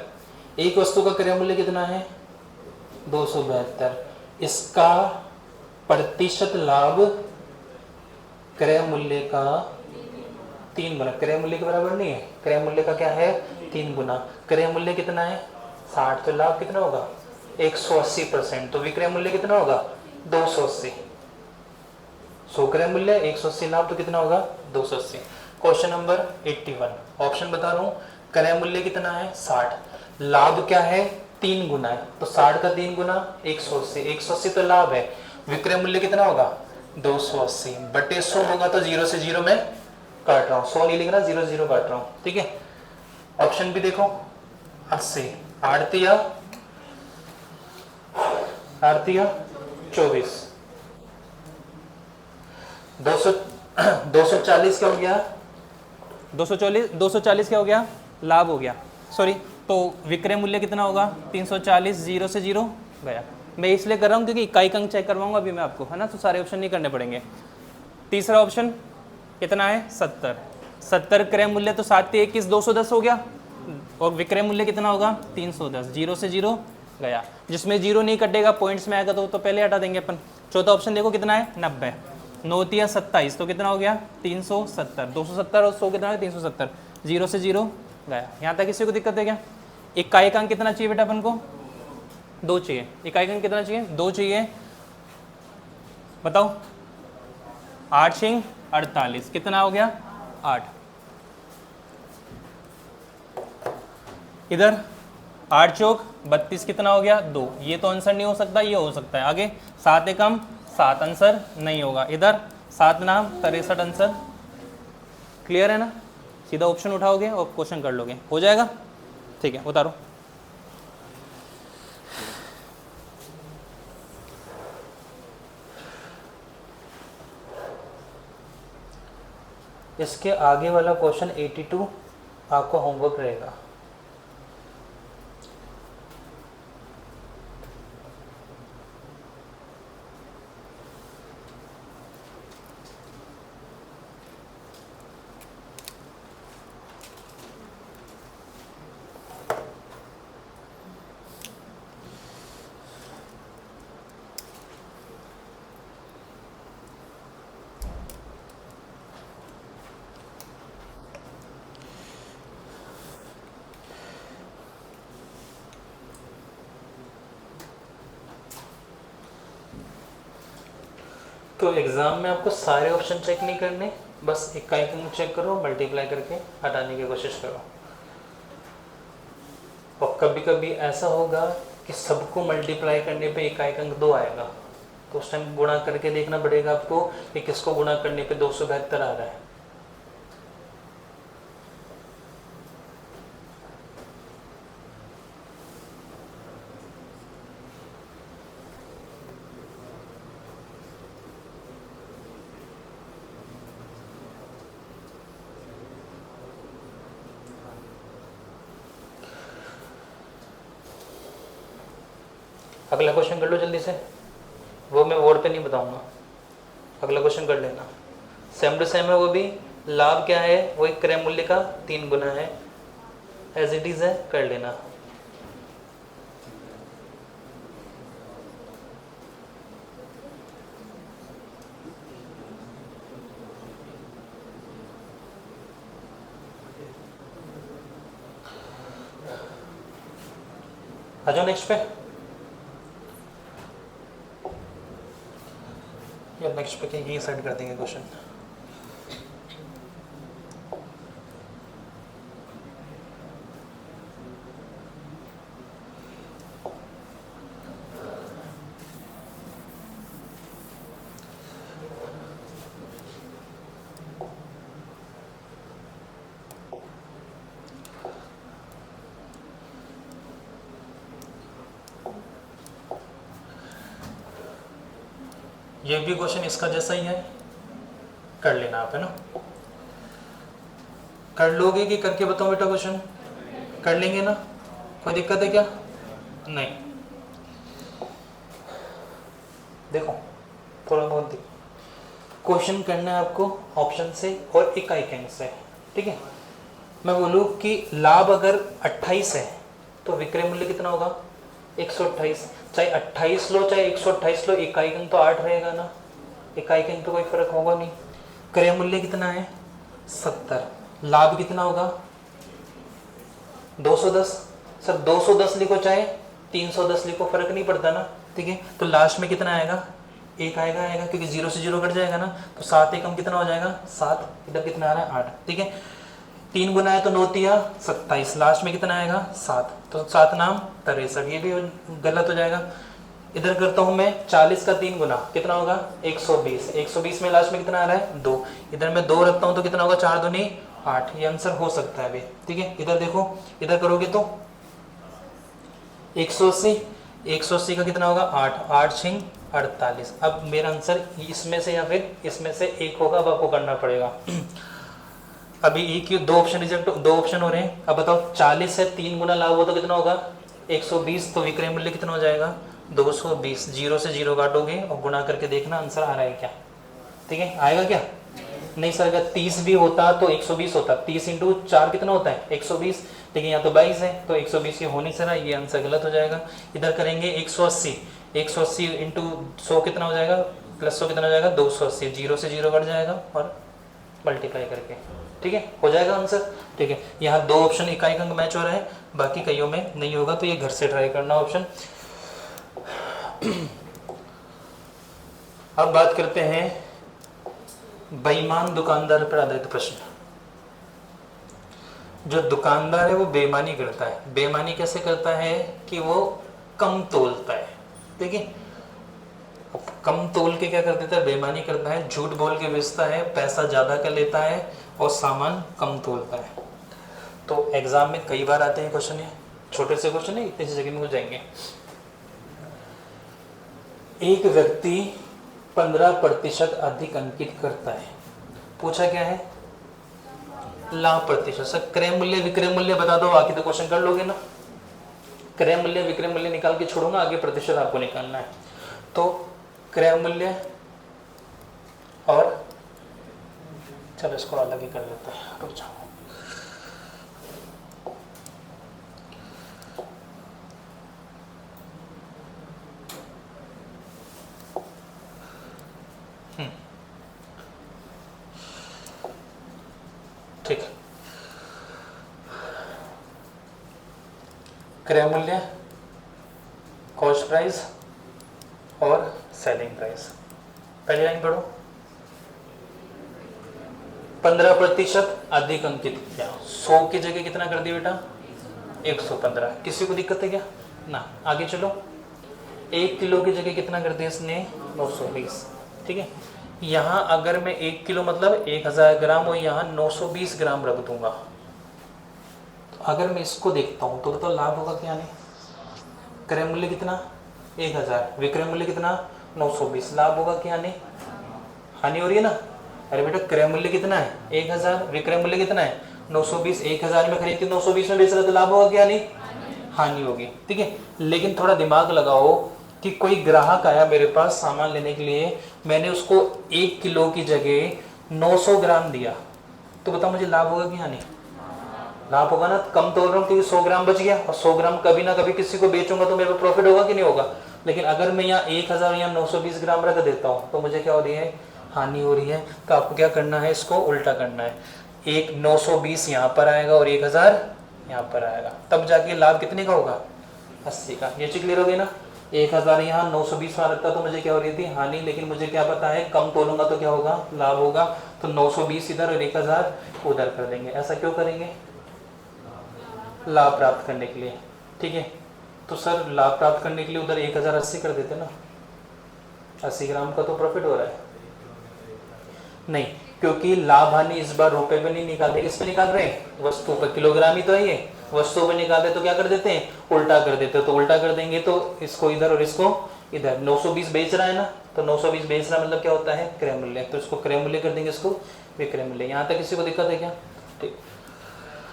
एक वस्तु का क्रय मूल्य कितना है, 272। इसका प्रतिशत लाभ क्रय मूल्य का 3 गुना, क्रय मूल्य के बराबर नहीं है, क्रय मूल्य का क्या है, 3 गुना। क्रय मूल्य कितना है, 60, तो लाभ कितना होगा, 180%। तो विक्रय मूल्य कितना होगा, 280। 100 क्रय मूल्य, 180 लाभ, तो कितना होगा, 280। क्वेश्चन नंबर 81, ऑप्शन बता रहा हूं। क्रय मूल्य कितना है, 60, लाभ क्या है, 3 गुना है, तो 60 का 3 गुना 180, 180 तो लाभ है। विक्रय मूल्य कितना होगा, 280 बटे 100 होगा, तो 0 से 0 में काट रहा हूँ, 100 नहीं लिख रहा, 0 0 काट रहा हूँ। ठीक है, ऑप्शन भी देखो, 80 आड़तिया 24, 240 क्या हो गया, 240 क्या हो गया, लाभ हो गया, सॉरी। तो विक्रय मूल्य कितना होगा, 340, 0 से 0 गया। मैं इसलिए कर रहा हूँ क्योंकि इकाई अंक चेक करवाऊंगा अभी मैं आपको, है ना, तो सारे ऑप्शन नहीं करने पड़ेंगे। तीसरा ऑप्शन कितना है, 70 क्रय मूल्य, तो 7 × 21 210 हो गया, और विक्रय मूल्य कितना होगा, 310, 0 से 0 गया। जिसमें 0 नहीं कटेगा, पॉइंट्स में आएगा तो पहले हटा देंगे अपन। चौथा ऑप्शन देखो कितना है, 90, 9 × 27, तो कितना हो गया, 370, 270 और 100 कितना है, 370, 0 से 0 गया। यहाँ तक किसी को दिक्कत है क्या? इकाई अंक कितना चाहिए बेटा अपन को, 2 चाहिए। इकाई अंक कितना चाहिए, 2 चाहिए, बताओ। 8 × 48 कितना हो गया, 8। इधर 8 चौक 32 कितना हो गया, 2। ये तो आंसर नहीं हो सकता, ये हो सकता है। आगे 7 एकम 7, आंसर नहीं होगा। इधर 7 नाम 63, आंसर। क्लियर है ना? सीधा ऑप्शन उठाओगे और क्वेश्चन कर लोगे, हो जाएगा। ठीक है, उतारो। इसके आगे वाला क्वेश्चन 82 आपको होमवर्क रहेगा। तो एग्ज़ाम में आपको सारे ऑप्शन चेक नहीं करने, बस इकाई अंक चेक करो, मल्टीप्लाई करके हटाने की कोशिश करो। और कभी कभी ऐसा होगा कि सबको मल्टीप्लाई करने पे इकाई अंक 2 आएगा, तो उस टाइम गुणा करके देखना पड़ेगा आपको कि किसको गुणा करने पे 272 आ रहा है। अगला क्वेश्चन कर लो जल्दी से, वो मैं बोर्ड पे नहीं बताऊंगा, अगला क्वेश्चन कर लेना। सेम टू सेम है वो भी, लाभ क्या है, वो एक क्रय मूल्य का 3 गुना है, एज इट इज है, कर लेना। आ जाओ नेक्स्ट पे, या नेक्स्ट पे ये साइड कर देंगे क्वेश्चन। ये भी क्वेश्चन इसका जैसा ही है, कर लेना आप, है ना। कर लोगे कि करके बताओ बेटा क्वेश्चन? कर लेंगे ना, कोई दिक्कत है क्या? नहीं, देखो थोड़ा बहुत क्वेश्चन करना है आपको ऑप्शन से और इकाई अंक से, ठीक है। मैं बोलूँ कि लाभ अगर 28 है तो विक्रय मूल्य कितना होगा? 128। चाहे 28 लो चाहे 128 लो, इकाई अंक तो 8 रहेगा ना, इकाई अंक तो कोई फर्क होगा नहीं। क्रय मूल्य कितना है? 70। लाभ कितना होगा? 210। सर 210 लिखो चाहे 310 लिखो, फर्क नहीं पड़ता ना, ठीक है। तो लास्ट में कितना आएगा? 1 आएगा, क्योंकि 0 से 0 कट जाएगा ना, तो 7 एकम कितना हो जाएगा? 7। इधर कितना आ रहा है? 8, ठीक है। 3 गुना है तो 9 तिया 27, लास्ट में कितना आएगा? 7, तो 7 नाम 63, ये भी गलत हो जाएगा। इधर करता हूं मैं 40 का 3 गुना, कितना होगा? 120। 120 में लास्ट में कितना आ रहा है? 2। इधर मैं 2 रखता हूं तो कितना होगा? 4 दूनी 8, ये आंसर हो सकता है अभी, ठीक है। इधर देखो, इधर करोगे तो 180 का कितना होगा? 8, 8 6 48। अब मेरा आंसर इसमें से या फिर इसमें से एक होगा, अब आपको करना पड़ेगा। अभी एक ही 2 ऑप्शन रिजेक्ट, 2 ऑप्शन हो रहे हैं। अब बताओ 40 से 3 गुना लाभ हो तो कितना होगा? 120, तो विक्रय मूल्य कितना हो जाएगा? 220। 0 से 0 काटोगे और गुना करके देखना आंसर आ रहा है क्या, ठीक है। आएगा क्या? नहीं सर, अगर 30 भी होता तो 120 होता, 30 इंटू 4 कितना होता है? 120, लेकिन यहाँ तो 22 है, तो 120 ये हो नहीं सरा, ये आंसर गलत हो जाएगा। इधर करेंगे 180, 180 इंटू 100 कितना हो जाएगा? प्लस 100 कितना हो जाएगा? 280। 0 से 0 कट जाएगा और मल्टीप्लाई करके, ठीक है, हो जाएगा आंसर, ठीक है। यहाँ 2 ऑप्शन इकाई अंक मैच हो रहा है, बाकी कईयों में नहीं होगा, तो ये घर से ट्राई करना ऑप्शन। अब बात करते हैं बेईमान दुकानदार पर आधारित प्रश्न। जो दुकानदार है वो बेईमानी करता है। बेईमानी कैसे करता है? कि वो कम तोलता है, ठीक है। कम तोल के क्या कर देता है? बेईमानी करता है, झूठ बोल के बेचता है, पैसा ज़्यादा कर लेता है और सामान कम तोलता है। तो एग्जाम में कई बार आते हैं क्वेश्चन, ये छोटे से क्वेश्चन है, इतनी सी जगह में हो जाएंगे। एक व्यक्ति 15% अधिक अंकित करता है, पूछा क्या है? लाभ प्रतिशत। सर क्रय मूल्य विक्रय मूल्य बता दो, बाकी तो क्वेश्चन कर लोगे ना। क्रय मूल्य विक्रय मूल्य निकाल के छोड़ूंगा, आगे प्रतिशत आपको निकालना है। तो क्रय मूल्य और चलो इसको अलग ही कर लेते हैं, रुक जाओ। ठीक है, क्रय मूल्य, कॉस्ट प्राइस और सेलिंग प्राइस, पहली लाइन पढ़ो। 15% अधिक अंकित किया। 100 की जगह कितना कर दिया बेटा? 115। किसी को दिक्कत है क्या? ना। आगे चलो। 1 किलो की जगह कितना कर दिया इसने? 920। ठीक है, यहाँ अगर मैं 1 किलो मतलब 1000 ग्राम और यहाँ 920 ग्राम रख दूंगा, तो अगर मैं इसको देखता हूँ तो बताओ लाभ होगा क्या? नहीं। क्रय मूल्य कितना? 1000, विक्रय मूल्य कितना? 920। लाभ होगा क्या? नहीं। हानि हो रही है ना। अरे बेटा क्रय मूल्य कितना है? 1000, विक्रय मूल्य कितना है? 920। 1000 में खरीद के 920 में बेच रहा तो लाभ होगा क्या? नहीं। हानि होगी। ठीक है, लेकिन थोड़ा दिमाग लगाओ कि कोई ग्राहक आया मेरे पास सामान लेने के लिए, मैंने उसको 1 किलो की जगह 900 ग्राम दिया, तो बताओ मुझे लाभ होगा कि हानि? लाभ होगा ना। कम तोल रहा हूँ क्योंकि 100 ग्राम बच गया, और 100 ग्राम कभी ना कभी किसी को बेचूंगा तो मेरे को प्रॉफिट होगा कि नहीं होगा। लेकिन अगर मैं यहाँ 1000 या 920 ग्राम रख देता हूँ तो मुझे क्या हो रही है? हानि हो रही है। तो आपको क्या करना है? इसको उल्टा करना है। एक 920 यहाँ पर आएगा और 1000 यहाँ पर आएगा, तब जाके लाभ कितने का होगा? 80 का। ये चीज क्लियर हो गई ना। 1000 यहाँ 920 वहां रखता तो मुझे क्या हो रही थी? हानि। लेकिन मुझे क्या पता है? कम तोलूंगा तो क्या होगा? लाभ होगा। तो 920 इधर और 1000 उधर कर देंगे। ऐसा क्यों करेंगे? लाभ प्राप्त करने के लिए। ठीक है, तो सर लाभ प्राप्त करने के लिए उधर 1080 कर देते ना, 80 ग्राम का तो प्रॉफिट हो रहा है। नहीं, क्योंकि लाभ हानि इस बार रुपए में नहीं निकालते, किस पे निकाल रहे हैं? वस्तु पर। किलोग्राम ही तो है ये, वस्तु पे निकालते तो क्या कर देते हैं? उल्टा कर देते। तो उल्टा कर देंगे तो इसको इधर और इसको इधर। 920 बेच रहा है ना, तो 920 बेच रहा मतलब क्या होता है? क्रय मूल्य। तो इसको क्रय मूल्य कर देंगे, इसको विक्रय मूल्य। यहाँ तक किसी को दिक्कत है क्या? ठीक।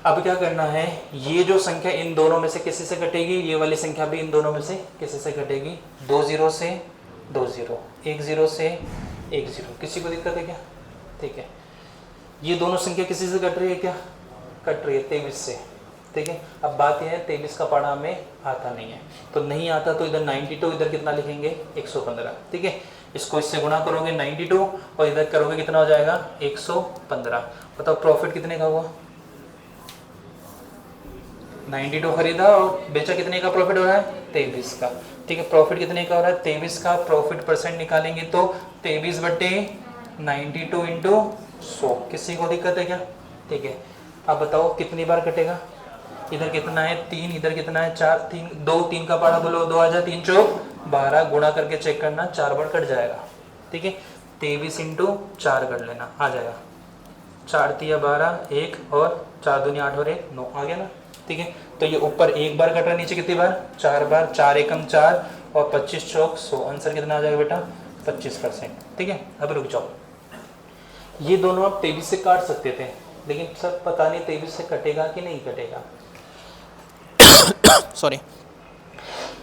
अब क्या करना है? ये जो संख्या इन दोनों में से किसी से कटेगी, ये वाली संख्या भी इन दोनों में से किसी से कटेगी। 2 0 से 2 0, 1 0 से 1 0। किसी को दिक्कत है क्या? ठीक है, ये दोनों संख्या किसी से कट रही है क्या? कट रही है 23 से। ठीक है, अब बात यह है 23 का पढ़ा हमें आता नहीं है, तो नहीं आता तो इधर 92, इधर कितना लिखेंगे? 115। ठीक है, इसको इससे गुणा करोगे 92 और इधर करोगे कितना हो जाएगा? 115। बताओ प्रॉफिट कितने का हुआ? 92 खरीदा और बेचा, कितने का प्रॉफिट हो रहा है? 23 का। ठीक है, प्रॉफिट कितने का हो रहा है? 23 का। प्रॉफिट परसेंट निकालेंगे तो 23/92 इंटू 100। किसी को दिक्कत है क्या? ठीक है, अब बताओ कितनी बार कटेगा? इधर कितना है? 3, इधर कितना है? 4। 3 2 3 का पारा बोलो, 2 आ जा, 3 चौक 12। गुणा करके चेक करना, 4 बार कट जाएगा। ठीक है, 23 इंटू 4 कर लेना, आ जाएगा। 4 3 12, 1 और 4 दूनी 8 और 1 9, आ गया ना। ठीक है, तो ये ऊपर एक बार कट रहा, नीचे कितनी बार? 4 बार। 4 एकम 4 और 25 चौक 100। आंसर कितना आ जाएगा बेटा? 25%। ठीक है, अब रुक जाओ। ये दोनों आप 23 से काट सकते थे, लेकिन सर पता नहीं 23 से कटेगा कि नहीं कटेगा। सॉरी।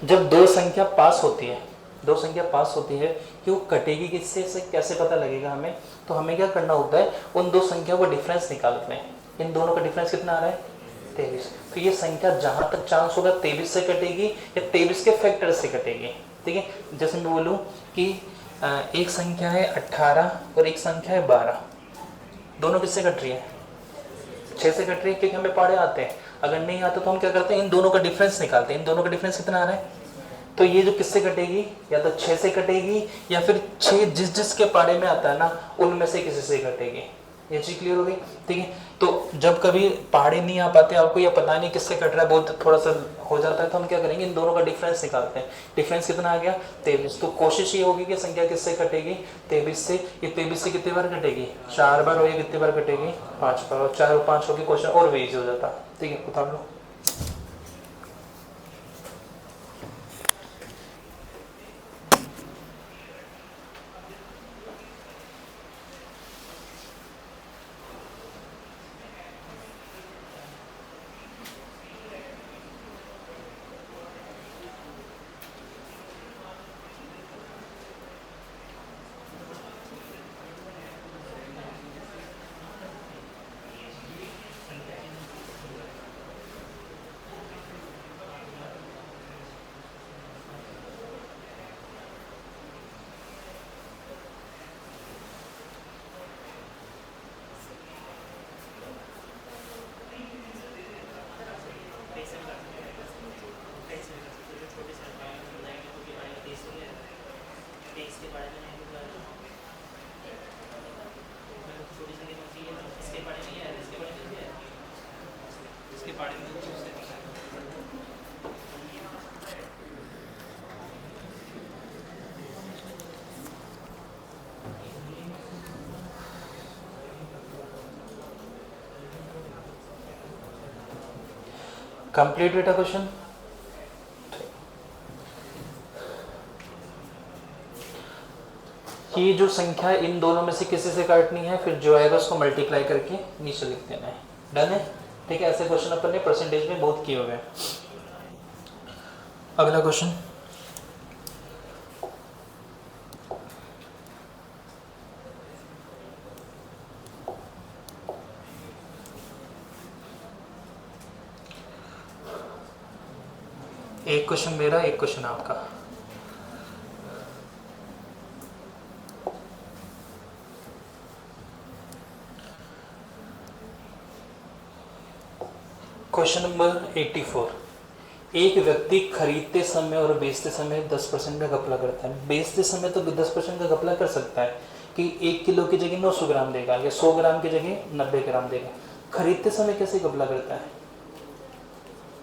जब दो संख्या पास होती है, दो संख्या पास होती है कि वो कटेगी किससे से कैसे पता लगेगा हमें? तो हमें क्या करना होता है? उन दो संख्या को डिफरेंस निकालते हैं। इन दोनों का डिफरेंस कितना आ रहा है? 23। तो ये संख्या जहां तक चांस होगा 23 से कटेगी या 23 के फैक्टर से कटेगी। ठीक है, जैसे मैं बोलूँ कि एक संख्या है 18 और एक संख्या है 12, दोनों किससे कट रही है? 6 से कट रही है, क्योंकि हमें पढ़े आते हैं। अगर नहीं आता तो हम क्या करते हैं? इन दोनों का डिफरेंस निकालते हैं। इन दोनों का डिफरेंस कितना आ रहा है? तो ये जो किससे कटेगी? या तो 6 से कटेगी या फिर 6 जिस जिसके पाड़े में आता है ना उनमें से किसी से कटेगी। ये चीज क्लियर हो गई? ठीक है, तो जब कभी पहाड़े नहीं आ पाते आपको या पता नहीं किससे कट रहा है, बहुत थोड़ा सा हो जाता है, तो हम क्या करेंगे? इन दोनों का डिफरेंस निकालते हैं। डिफरेंस कितना आ गया? 23। तो कोशिश ये होगी कि संख्या किससे कटेगी? 23 से। ये 23 से कितनी बार कटेगी? 4 बार। और ये कितनी बार कटेगी? 5 बार। और 4 और 5 होगी, क्वेश्चन और भी इजी हो जाता। ठीक है, उतार लो। कंप्लीट बेटा क्वेश्चन। ये जो संख्या इन दोनों में से किसी से काटनी है, फिर जो आएगा उसको मल्टीप्लाई करके नीचे लिख देना है। डन है? ठीक है, ऐसे क्वेश्चन अपन ने परसेंटेज में बहुत किए हुए हैं। अगला क्वेश्चन, एक क्वेश्चन मेरा, एक क्वेश्चन आपका। Question number 84। एक व्यक्ति खरीदते समय और बेचते समय 10% का घपला करता है। बेचते समय तो 10% का घपला कर सकता है कि 1 किलो की जगह 900 ग्राम देगा या 100 ग्राम की जगह 90 ग्राम देगा। खरीदते समय कैसे घपला करता है?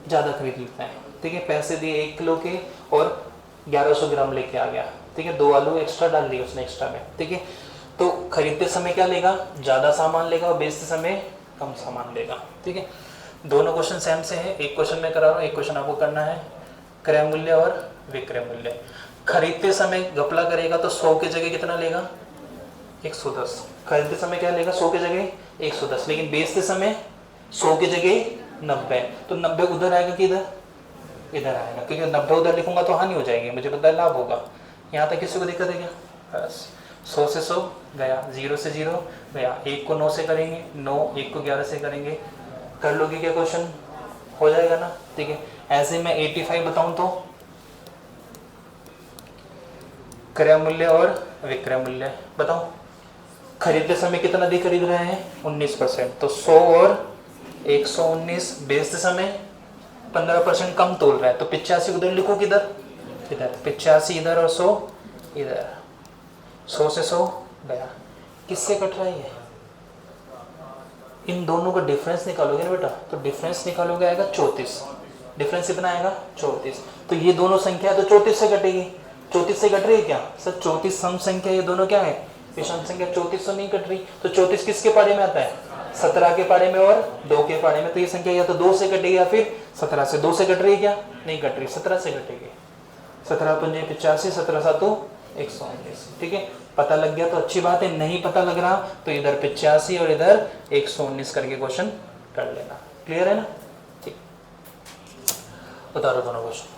ज़्यादा खरीद लेता है। ठीक है, पैसे दिए 1 किलो के और 1100 ग्राम लेके आ गया। ठीक है, 2 आलू एक्स्ट्रा डाल दिए उसने एक्स्ट्रा में। ठीक है, तो खरीदते समय क्या लेगा? ज़्यादा सामान लेगा और बेचते समय कम सामान लेगा। ठीक है, दोनों क्वेश्चन सेम से है। एक क्वेश्चन मैं करा रहा हूँ, एक क्वेश्चन आपको करना है। क्रय मूल्य और विक्रय मूल्य। खरीदते समय घपला करेगा तो 100 की जगह कितना लेगा? 110। खरीदते समय क्या लेगा? 100 की जगह 110। लेकिन बेचते समय 100 की जगह 90। तो 90 उधर आएगा कि इधर? इधर आएगा, क्योंकि 90 उधर लिखूंगा तो हानि हो जाएगी, मुझे पता है लाभ होगा। यहाँ तक किसी को दिक्कत है क्या? बस 100 से 100 गया, 0 से 0 गया, 1 को 9 से करेंगे, 9 1 को 11 से करेंगे। कर लोगे क्या? क्वेश्चन हो जाएगा ना? ठीक है, ऐसे मैं 85 बताऊं तो क्रय मूल्य और विक्रय मूल्य बताओ। खरीदते समय कितना दी खरीद रहे हैं? 19%। तो 100 और 119। बेचते समय 15% कम तोल रहा है, तो 85 उधर लिखो, किधर? इधर। 85 इधर और 100 इधर। 100 से 100 गया। किससे कट रहा है? इन दोनों का डिफरेंस निकालोगे ना बेटा, तो डिफरेंस निकालोगे आएगा 34। डिफरेंस कितना आएगा? 34। तो ये दोनों संख्या तो 34 से कटेगी। 34 से कट रही है क्या सर? 34 सम संख्या, ये दोनों क्या है? विषम संख्या। 34 तो नहीं कट रही। तो 34 किसके पारे में आता है? 17 के पारे में और 2 के पारे में। तो ये संख्या या तो 2 से कटेगी या फिर 17 से। 2 से कट रही है क्या? नहीं कट रही, 17 से कटेगी। 17 पंजे 85, 17 सातों 119। ठीक है, पता लग गया तो अच्छी बात है, नहीं पता लग रहा तो इधर 85 और इधर 119 करके क्वेश्चन कर लेना। क्लियर है ना? ठीक, बता रहा दोनों क्वेश्चन।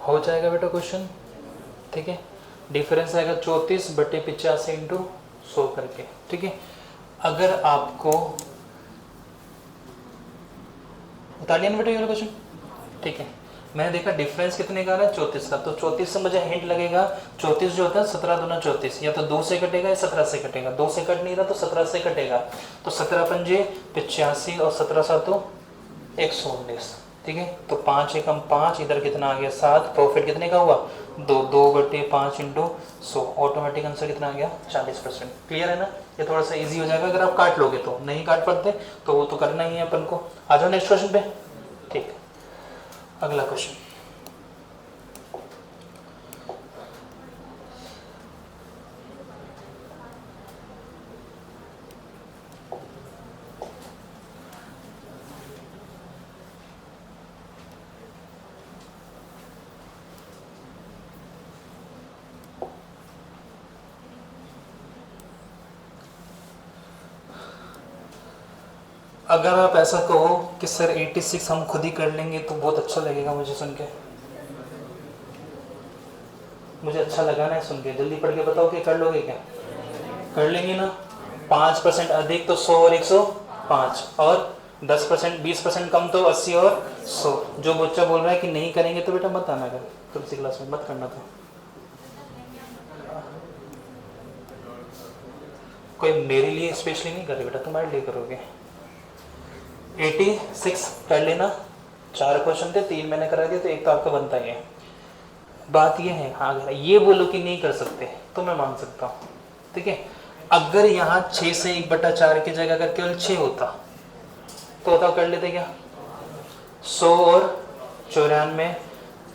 हो जाएगा बेटा क्वेश्चन। ठीक है, डिफरेंस आएगा 34 बटे 85 इंटू 100 करके। ठीक है, अगर आपको बता लिया ना बेटा ये क्वेश्चन। ठीक है, मैंने देखा डिफरेंस कितने का आ रहा है? 34 का। तो 34 से मुझे हिंट लगेगा, 34 जो होता है 17 दूना 34, या तो 2 से कटेगा या 17 से कटेगा। 2 से कट नहीं रहा तो 17 से कटेगा। तो 17 पंजे 85 और 17 सातों 119। ठीक है, तो 5 एकम 5, इधर कितना आ गया? 7। प्रॉफिट कितने का हुआ? 2 बटे 5 इंटू 100। ऑटोमेटिक आंसर कितना आ गया? 40%। क्लियर है ना? ये थोड़ा सा इजी हो जाएगा अगर आप काट लोगे तो। नहीं काट पाते तो वो तो करना ही है अपन को। आ जाओ नेक्स्ट क्वेश्चन पे। ठीक, अगला क्वेश्चन। अगर आप ऐसा कहो कि सर 86 हम खुद ही कर लेंगे तो बहुत अच्छा लगेगा मुझे सुन के। मुझे अच्छा लगा ना सुन के। जल्दी पढ़ के बताओ कि कर लोगे क्या? कर लेंगे ना। 5% अधिक तो 100 और 105, और 10% 20% कम तो 80 और 100। जो बच्चा बोल रहा है कि नहीं करेंगे तो बेटा मत आना कर तुलसी क्लास में, मत करना। तो कोई मेरे लिए स्पेशली नहीं कर रहे बेटा, तुम्हारे लिए करोगे। 86 कर लेना। 4 क्वेश्चन थे, 3 मैंने करा दिया तो एक तो आपका बनता ही है। बात ये है, हाँ अगर ये बोलो कि नहीं कर सकते तो मैं मान सकता हूँ, ठीक है। अगर यहाँ 6 से 1/4 की जगह अगर केवल 6 होता तो बताओ कर लेते क्या? 100 और 94,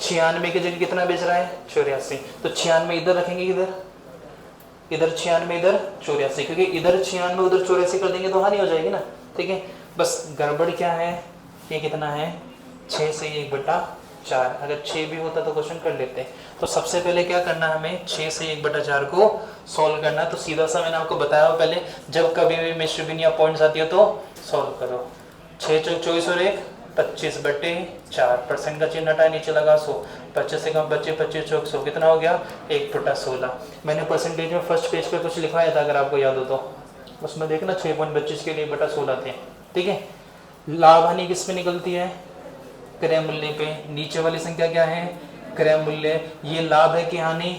96 की जगह कितना बेच रहा है? 84। तो 96 इधर रखेंगे, इधर 96 इधर 84, क्योंकि इधर 96 उधर 84 कर देंगे तो हानि हो जाएगी ना, ठीक है। बस गड़बड़ क्या है, ये कितना है? 6 से 1/4। अगर 6 भी होता तो क्वेश्चन कर लेते। तो सबसे पहले क्या करना है हमें? 6 से 1/4 को सॉल्व करना। तो सीधा सा मैंने आपको बताया पहले, जब कभी भी मिश्रबिन या पॉइंट्स आती है तो सॉल्व करो। 6 चौक 24 और 1 25/4, % का चिन्ह हटाए नीचे लगा 100, 25 से कम बच्चे 25 चौक 100, कितना हो गया? 1/16। मैंने परसेंटेज में फर्स्ट पेज पे कुछ लिखवाया था अगर आपको याद हो तो, उसमें देखना 6.25 के लिए 1/16 थे, ठीक है। लाभ हानि किस पे निकलती है? क्रय मूल्य पे। नीचे वाली संख्या क्या है? क्रय मूल्य। ये लाभ है कि हानि?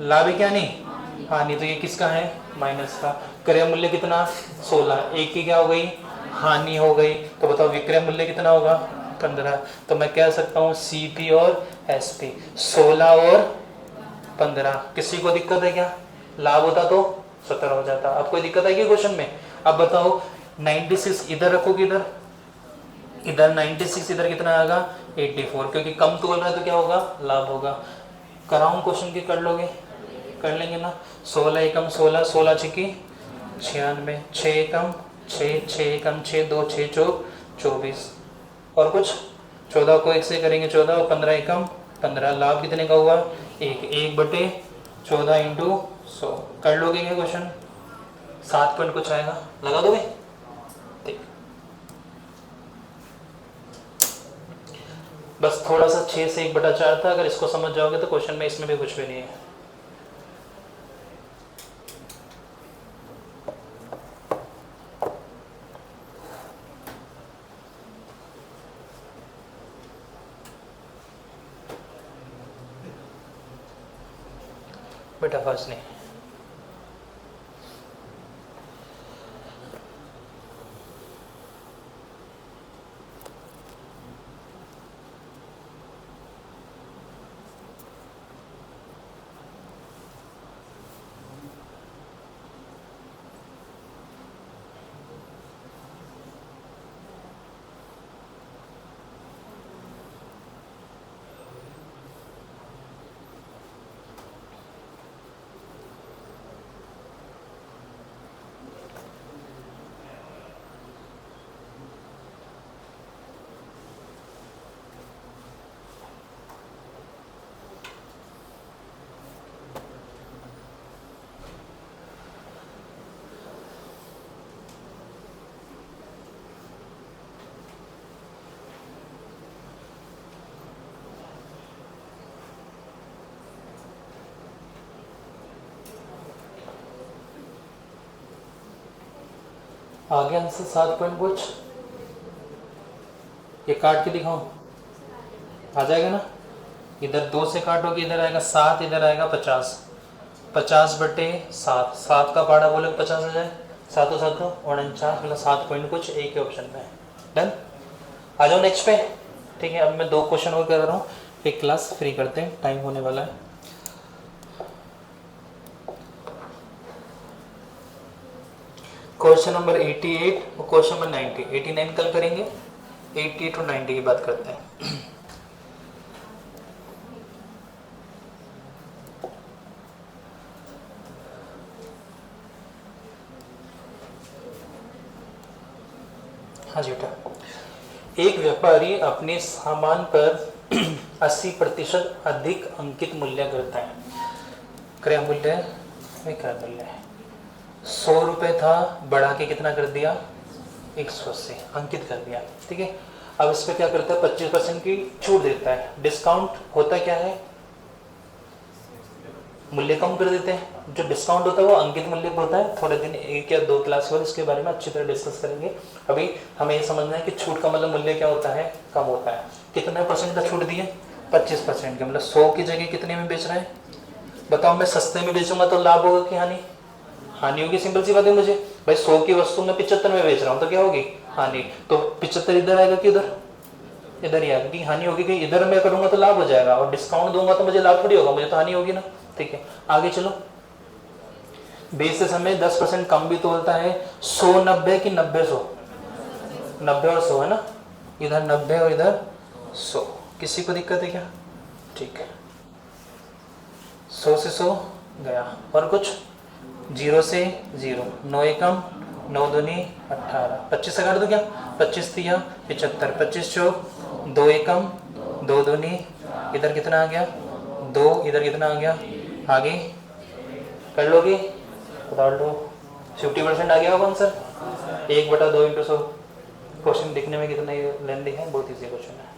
लाभ है क्या? नहीं हानि। तो ये किसका है? माइनस का। क्रय मूल्य कितना? 16। एक की क्या हो गई? हानि हो गई। तो बताओ विक्रय मूल्य कितना होगा? 15। तो मैं कह सकता हूँ CP और SP 16 और 15। किसी को दिक्कत है क्या? लाभ होता तो 17 हो जाता। अब कोई दिक्कत है क्या क्वेश्चन में? अब बताओ 96 इधर रखोगे, इधर 96, इधर कितना आएगा? 84, क्योंकि कम तोल रहा है तो क्या होगा? लाभ होगा। कराऊं क्वेश्चन के? कर लोगे? कर लेंगे ना। 16 एकम 16, 16 छिकी 96, 6 एकम 6, 6 एकम 6, 2 6 चौक 24, और कुछ 14 को 1 से करेंगे 14, और 15 एकम 15। लाभ कितने का हुआ? 1/14 इंटू 100। कर लोगे क्या क्वेश्चन? 7 पॉइंट कुछ आएगा, लगा दोगे? ठीक, बस थोड़ा सा 6 से 1/4 था, अगर इसको समझ जाओगे तो क्वेश्चन में इसमें भी कुछ भी नहीं है। बेटा फर्स्ट नहीं। आगे आंसर 7 पॉइंट कुछ, ये काट के दिखाऊं? आ जाएगा ना। इधर 2 से काटोगे, इधर आएगा 7, इधर आएगा 50, 50/7, 7 का पाड़ा बोले 50 आ जाए, 7 7 49, मतलब 7 पॉइंट कुछ एक ही ऑप्शन में है। डन। आ जाओ नेक्स्ट पे, ठीक है। अब मैं 2 क्वेश्चन और कर रहा हूँ, एक क्लास फ्री करते हैं, टाइम होने वाला है। क्वेश्चन नंबर 88 और क्वेश्चन नंबर 90, 89 कल करेंगे, 88 और 90 की बात करते हैं। हाँ जी बेटा। एक व्यापारी अपने सामान पर 80% अधिक अंकित मूल्य करता है। क्रय मूल्य, विक्रय मूल्य 100 रुपये था, बढ़ा के कितना कर दिया? 180 अंकित कर दिया, ठीक है। अब इस पे क्या करता है, 25% की छूट देता है। डिस्काउंट होता क्या है, मूल्य कम कर देते हैं। जो डिस्काउंट होता है वो अंकित मूल्य पर होता है। थोड़े दिन, 1 या 2 क्लास बाद इसके बारे में अच्छी तरह डिस्कस करेंगे। अभी हमें ये समझना है कि छूट का मतलब मूल्य क्या होता है, कम होता है। कितने परसेंट का छूट दिए, 25% का, मतलब 100 की जगह कितने में बेच रहे हैं। बताओ, मैं सस्ते में बेचूंगा तो लाभ होगा कि हानि, हानि होगी। सिंपल सी बात है, मुझे भाई 100 की वस्तु में 75 में बेच रहा हूँ तो क्या होगी, हानि। तो 75 इधर आएगा कि उधर, इधर ही आएगा, कि हानि होगी। कि इधर मैं करूंगा तो लाभ हो जाएगा, और डिस्काउंट दूंगा तो मुझे लाभ थोड़ी होगा, मुझे तो हानि होगी ना, ठीक है। आगे चलो, बेचते समय 10% कम भी तोलता है। 100 90 की 90 100, 90 और 100 है ना, इधर 90 और इधर 100। किसी को दिक्कत है क्या, ठीक है। 100 से 100 गया, और कुछ 0 से 0, 9 एकम 9 दूनी 18, 25 से काट दो क्या, 25 दिया 75, 25 चौक 2 एकम 2 दूनी, इधर कितना आ गया 2, इधर कितना आ गया, आगे कर लोगे, बता दो। 50% आ गया होगा आंसर, 1/2 × 100। क्वेश्चन दिखने में कितना लेंदी है, बहुत ईजी क्वेश्चन है।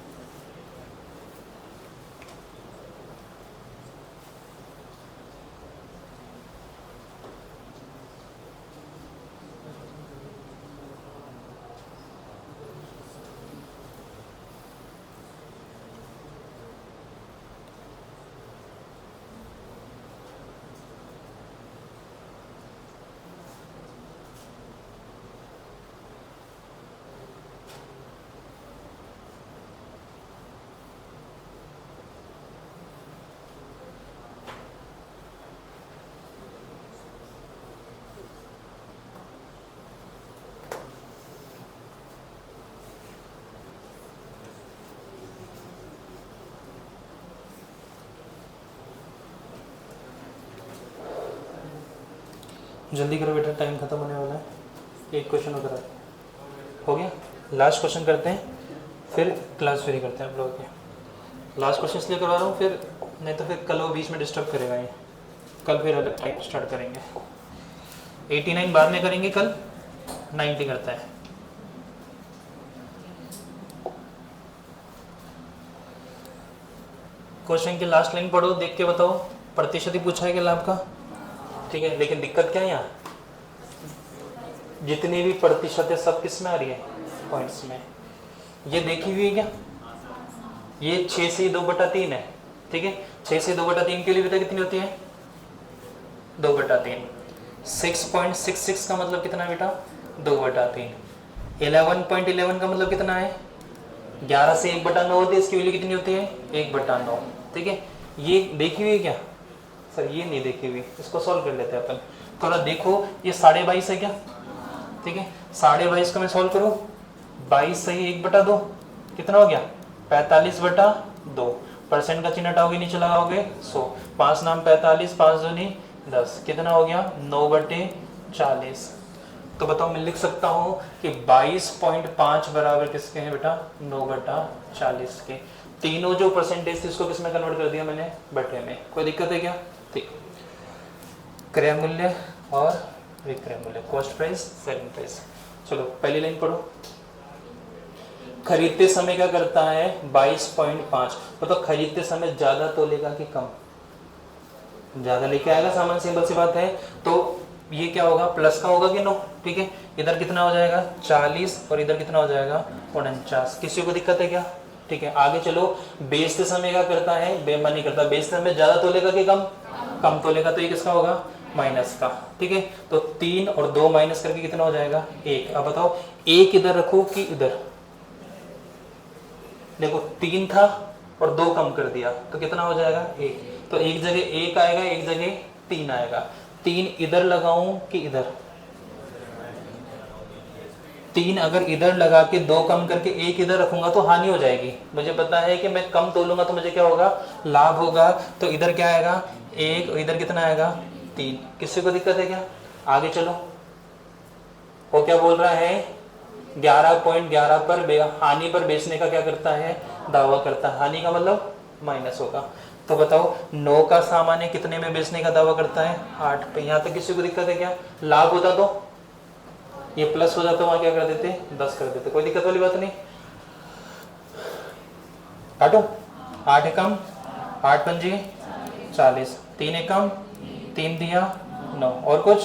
जल्दी करो बेटा, टाइम खत्म होने वाला है। एक क्वेश्चन हो गया, लास्ट क्वेश्चन करते हैं, फिर क्लास फ्री करते हैं आप लोगों के। लास्ट क्वेश्चन इसलिए करवा रहा हूँ, फिर नहीं तो फिर कल वो बीच में डिस्टर्ब करेगा ये। कल फिर अलग टाइप स्टार्ट करेंगे। 89 बाद में करेंगे, कल 90 करता है। क्वेश्चन की लास्ट लाइन पढ़ो, देख के बताओ। प्रतिशत ही पूछा है कि लाभ का, ठीक है। लेकिन दिक्कत क्या है, यहाँ जितनी भी प्रतिशत है सब किस में आ रही है, पॉइंट्स में। ये देखी हुई है क्या, ये 6 से 2/3 है, ठीक है। 6 से 2/3 के लिए बेटा कितनी होती है, 2/3। 6.66 का मतलब कितना है बेटा, 2/3। 11.11 का मतलब कितना है, 11 से 1/9 होती है, इसकी वैल्यू कितनी होती है, 1/9, ठीक है। ये देखी हुई है क्या सर, ये नहीं देखी हुई, इसको सॉल्व कर लेते हैं अपन। थोड़ा देखो, ये 22.5 है क्या, ठीक है। 22.5 को मैं सॉल्व करूँ, 22 सही 1/2, कितना हो गया 45/2। परसेंट का चिन्ह हटाओगे, नीचे लगाओगे 100, 5 नाम 45, 5 दूनी 10, कितना हो गया 9/40। तो बताओ, मैं लिख सकता हूँ कि 22.5 बराबर किसके हैं बेटा, 9/40 के। तीनों जो परसेंटेज थी इसको किसमें कन्वर्ट कर दिया मैंने, बटे में। कोई दिक्कत है क्या, ठीक। क्रय मूल्य और विक्रय मूल्य, कॉस्ट प्राइस, सेलिंग प्राइस। चलो पहली लाइन पढ़ो। खरीदते समय क्या करता है, 22.5। तो खरीदते समय ज्यादा तोलेगा कि कम, ज्यादा लेके आएगा सामान, सिंपल सी बात है। तो ये क्या होगा, प्लस का होगा कि नो, ठीक है। इधर कितना हो जाएगा 40, और इधर कितना हो जाएगा 49। किसी को दिक्कत है क्या, ठीक है। आगे चलो, बेचते समय क्या करता है, बेईमानी करता है। बेचते समय ज्यादा तोलेगा कि कम, कम तोलेगा, तो ये किसका होगा, माइनस का, ठीक है। तो 3 और 2 माइनस करके कितना हो जाएगा 1। अब बताओ, 1 इधर रखो कि इधर, देखो 3 था और 2 कम कर दिया तो कितना हो जाएगा 1। तो एक जगह 1 आएगा, एक जगह 3 आएगा। 3 इधर लगाऊं कि इधर, 3 अगर इधर लगा के 2 कम करके 1 इधर रखूंगा तो हानि हो जाएगी। मुझे पता है कि मैं कम तोलूंगा तो मुझे क्या होगा, लाभ होगा। तो इधर क्या आएगा 1, और इधर कितना आएगा 3। किसी को दिक्कत है क्या, आगे चलो। वो क्या बोल रहा है, 11.11 पर हानि पर बेचने का क्या करता है, दावा करता है। हानि का मतलब माइनस होगा। तो बताओ 9 का सामान कितने में बेचने का दावा करता है, 8 पे। यहाँ तक किसी को दिक्कत है क्या, लाभ होता तो ये प्लस हो जाता वहाँ क्या कर देते 10 कर देते, कोई दिक्कत वाली बात नहीं। काटो, 8 एकम 8 पंजी 40, 3 एकम 3 दिया 9, और कुछ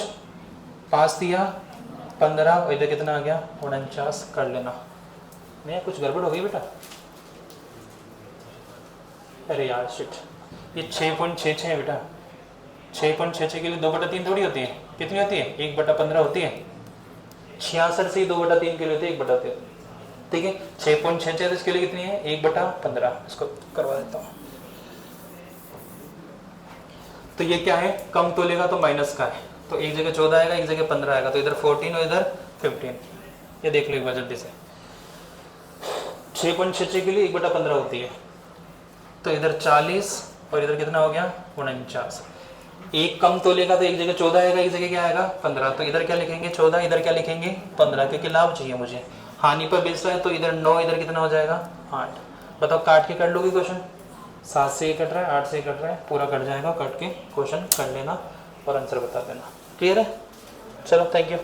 5 दिया 15, और इधर कितना आ गया 49 कर लेना। नहीं कुछ गड़बड़ हो गई बेटा, अरे यार शिट, ये 6.66 है बेटा। 6.66 के लिए 2/3 थोड़ी होती है, कितनी होती है 1/15 होती है। 66 से 2/3 के लिए होती है 1/3, ठीक है। 6.66 इसके लिए कितनी है 1/15, इसको करवा देता हूँ। तो ये क्या है कम तोलेगा तो माइनस का है, तो एक जगह 14 आएगा एक जगह 15 आएगा, तो इधर 14 और इधर 15, ये देख लो एक बार जल्दी से। 6.66 के लिए 1/15 होती है, तो इधर 40 और इधर कितना हो गया 49। एक कम तोलेगा तो एक जगह 14 आएगा एक जगह क्या आएगा 15, तो इधर क्या लिखेंगे 14, इधर क्या लिखेंगे 15, क्योंकि लाभ चाहिए मुझे, हानि पर बेच रहा है, तो इधर 9 इधर कितना हो जाएगा 8। बताओ काट के कर लोगे क्वेश्चन, 7 से ये कट रहा है 8 से ये कट रहा है, पूरा कट जाएगा, कट के क्वेश्चन कर लेना और आंसर बता देना। क्लियर है, चलो थैंक यू।